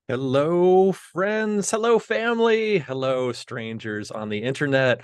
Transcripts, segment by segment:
Hello, friends. Hello, family. Hello, strangers on the internet.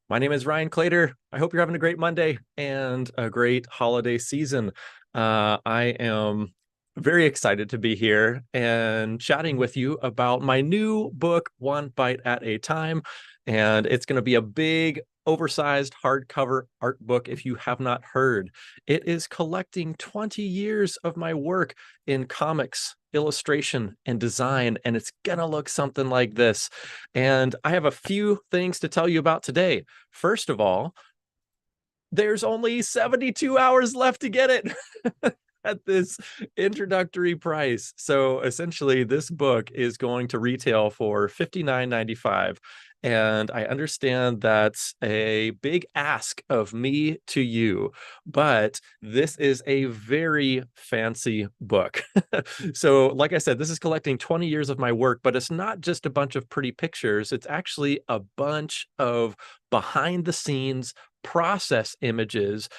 My name is Ryan Clater. I hope you're having a great Monday and a great holiday season. I am very excited to be here and chatting with you about my new book, One Bite at a Time. And it's going to be a big, oversized hardcover art book if you have not heard. It is collecting 20 years of my work in comics, illustration, and design, and it's gonna look something like this. And I have a few things to tell you about today. First of all, there's only 72 hours left to get it at this introductory price. So essentially, this book is going to retail for $59.95. And I understand that's a big ask of me to you, but this is a very fancy book. So, like I said, this is collecting 20 years of my work, but it's not just a bunch of pretty pictures. It's actually a bunch of behind the scenes process images,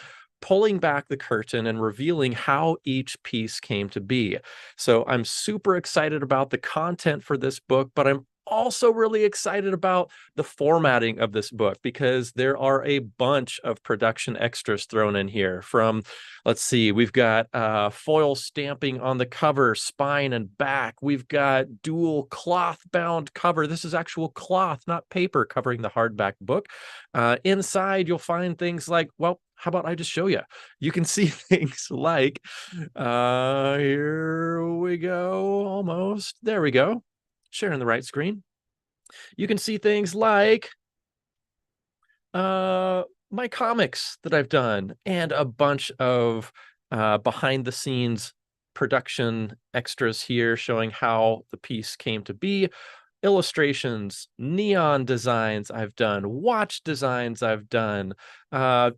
pulling back the curtain and revealing how each piece came to be. So I'm super excited about the content for this book, but I'm also really excited about the formatting of this book because there are a bunch of production extras thrown in here from, let's see, we've got foil stamping on the cover, spine and back. We've got dual cloth bound cover. This is actual cloth, not paper, covering the hardback book. Inside, you'll find things like, well, how about I just show you? You can see things like, here we go, almost. There we go. Sharing the right screen. You can see things like my comics that I've done and a bunch of behind the scenes production extras here showing how the piece came to be, illustrations, neon designs I've done, watch designs I've done,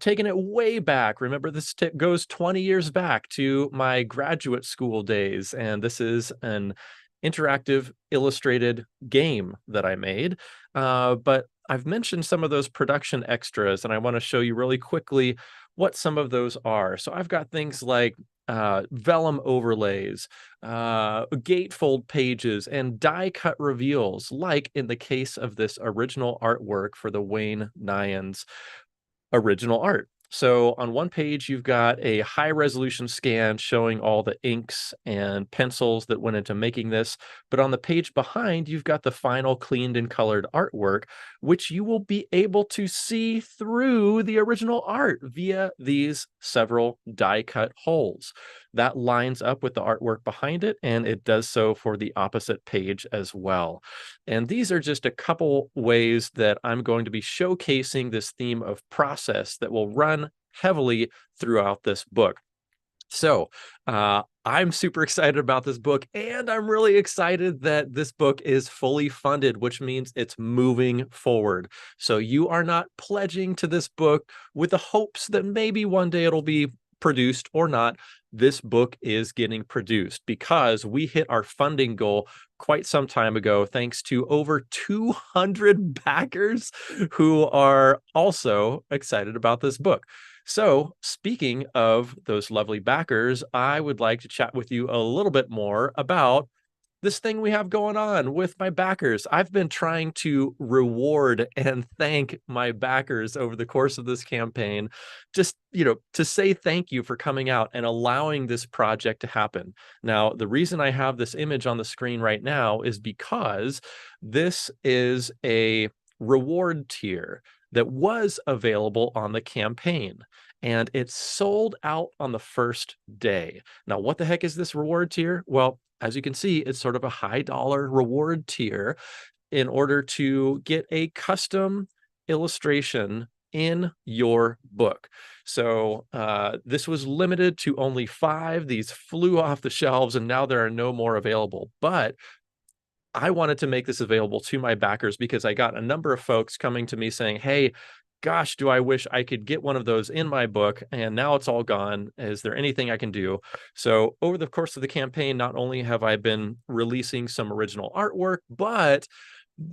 taking it way back. Remember, this goes 20 years back to my graduate school days, and this is an interactive illustrated game that I made. But I've mentioned some of those production extras, and I want to show you really quickly what some of those are. So I've got things like vellum overlays, gatefold pages, and die cut reveals, like in the case of this original artwork for the Wayne Nyans original art. So on one page, you've got a high resolution scan showing all the inks and pencils that went into making this. But on the page behind, you've got the final cleaned and colored artwork, which you will be able to see through the original art via these several die cut holes. That lines up with the artwork behind it, and it does so for the opposite page as well. And these are just a couple ways that I'm going to be showcasing this theme of process that will run heavily throughout this book. So, I'm super excited about this book, and I'm really excited that this book is fully funded, which means it's moving forward. So, you are not pledging to this book with the hopes that maybe one day it'll be produced or not. This book is getting produced because we hit our funding goal quite some time ago, thanks to over 200 backers who are also excited about this book. So, speaking of those lovely backers, I would like to chat with you a little bit more about this thing we have going on with my backers. I've been trying to reward and thank my backers over the course of this campaign, just, to say thank you for coming out and allowing this project to happen. Now, the reason I have this image on the screen right now is because this is a reward tier that was available on the campaign, and it sold out on the first day. Now, what the heck is this reward tier? Well, as you can see, it's sort of a high dollar reward tier in order to get a custom illustration in your book. So this was limited to only 5. These flew off the shelves, and now there are no more available. But I wanted to make this available to my backers because I got a number of folks coming to me saying, hey, gosh, do I wish I could get one of those in my book, and now it's all gone. Is there anything I can do? So over the course of the campaign, not only have I been releasing some original artwork, but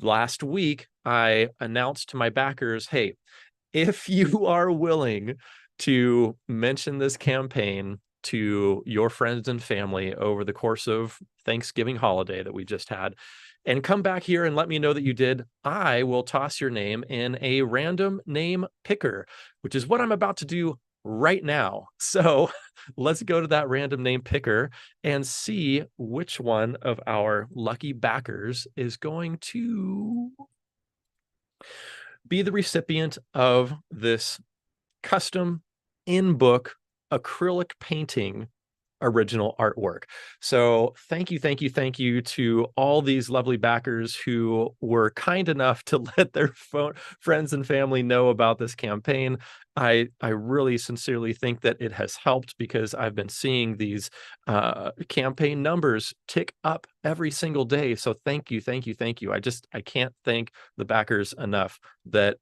last week I announced to my backers, hey, if you are willing to mention this campaign to your friends and family over the course of Thanksgiving holiday that we just had, and come back here and let me know that you did, I will toss your name in a random name picker, which is what I'm about to do right now. So let's go to that random name picker and see which one of our lucky backers is going to be the recipient of this custom in-book acrylic painting original artwork. So thank you, thank you, thank you to all these lovely backers who were kind enough to let their friends and family know about this campaign. I really sincerely think that it has helped, because I've been seeing these campaign numbers tick up every single day. So thank you, thank you, thank you. I can't thank the backers enough that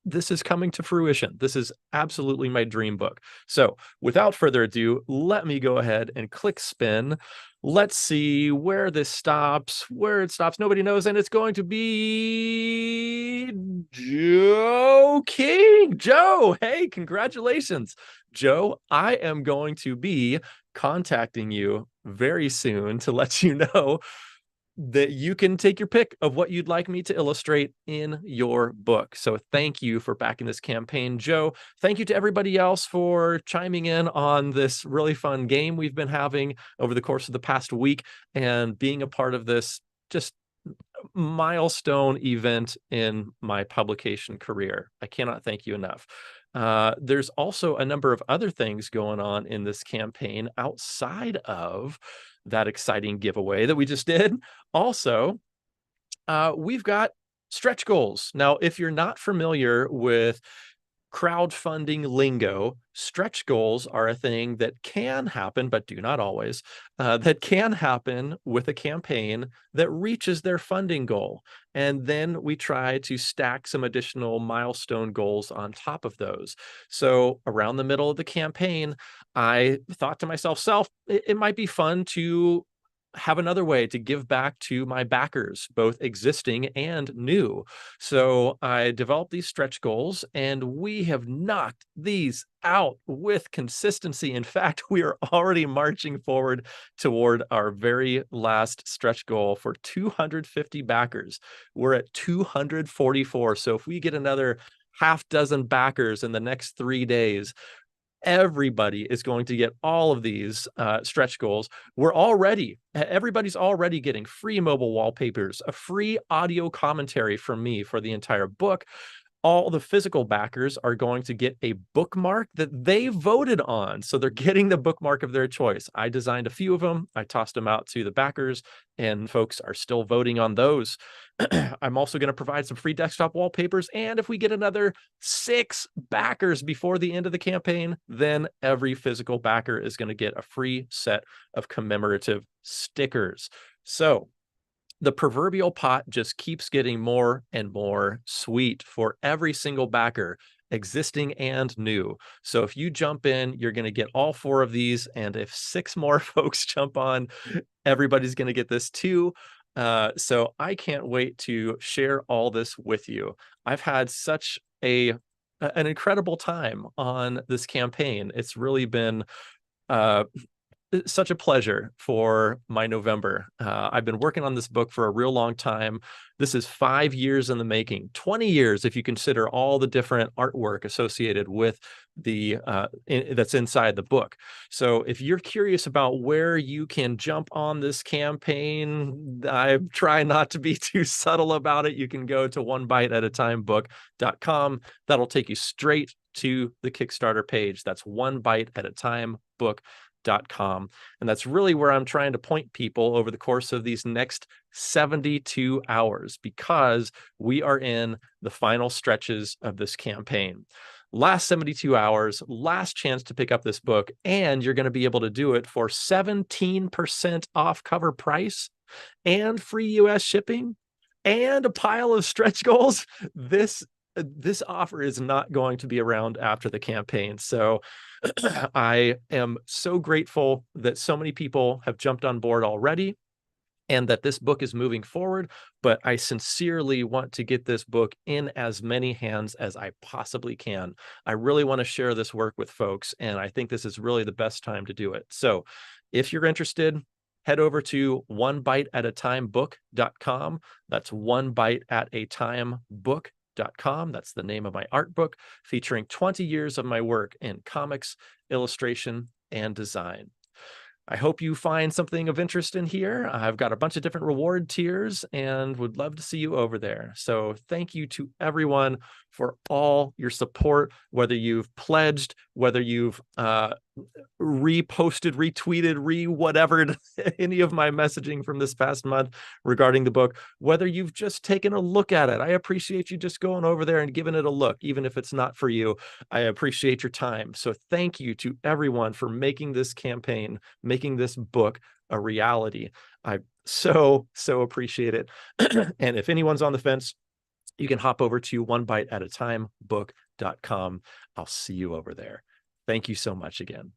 this is coming to fruition. This is absolutely my dream book. So without further ado, let me go ahead and click spin. Let's see where this stops, where it stops. Nobody knows. And it's going to be Joe King. Joe, hey, congratulations. Joe, I am going to be contacting you very soon to let you know that you can take your pick of what you'd like me to illustrate in your book. So thank you for backing this campaign, Joe. Thank you to everybody else for chiming in on this really fun game we've been having over the course of the past week and being a part of this just milestone event in my publication career. I cannot thank you enough. There's also a number of other things going on in this campaign outside of that exciting giveaway that we just did. Also, we've got stretch goals. Now, if you're not familiar with crowdfunding lingo, stretch goals are a thing that can happen, but do not always, that can happen with a campaign that reaches their funding goal. And then we try to stack some additional milestone goals on top of those. So around the middle of the campaign, I thought to myself, it might be fun to have another way to give back to my backers, both existing and new. So I developed these stretch goals, and we have knocked these out with consistency. In fact, we are already marching forward toward our very last stretch goal for 250 backers. We're at 244. So if we get another half dozen backers in the next 3 days, everybody is going to get all of these stretch goals. Everybody's already getting free mobile wallpapers, a free audio commentary from me for the entire book. All the physical backers are going to get a bookmark that they voted on. So they're getting the bookmark of their choice. I designed a few of them. I tossed them out to the backers, and folks are still voting on those. I'm also going to provide some free desktop wallpapers. And if we get another 6 backers before the end of the campaign, then every physical backer is going to get a free set of commemorative stickers. So the proverbial pot just keeps getting more and more sweet for every single backer, existing and new. So if you jump in, you're going to get all 4 of these. And if 6 more folks jump on, everybody's going to get this too. So I can't wait to share all this with you. I've had such an incredible time on this campaign. It's really been such a pleasure for my November. I've been working on this book for a real long time. This is 5 years in the making, 20 years if you consider all the different artwork associated with the that's inside the book. So if you're curious about where you can jump on this campaign, I try not to be too subtle about it. You can go to onebiteatatimebook.com. That'll take you straight to the Kickstarter page. That's onebiteatatimebook.com. And that's really where I'm trying to point people over the course of these next 72 hours, because we are in the final stretches of this campaign. Last 72 hours, last chance to pick up this book, and you're going to be able to do it for 17% off cover price and free US shipping and a pile of stretch goals. This offer is not going to be around after the campaign. So I am so grateful that so many people have jumped on board already. and that this book is moving forward, but I sincerely want to get this book in as many hands as I possibly can. I really want to share this work with folks, and I think this is really the best time to do it. So if you're interested, head over to onebiteatatimebook.com. That's onebiteatatimebook.com. That's the name of my art book, featuring 20 years of my work in comics, illustration, and design. I hope you find something of interest in here. I've got a bunch of different reward tiers and would love to see you over there. So thank you to everyone for all your support, whether you've pledged, whether you've reposted, retweeted, whatevered any of my messaging from this past month regarding the book, whether you've just taken a look at it. I appreciate you just going over there and giving it a look, even if it's not for you. I appreciate your time. So thank you to everyone for making this campaign, making this book a reality. I so appreciate it. And if anyone's on the fence, you can hop over to onebiteatatimebook.com. I'll see you over there. Thank you so much again.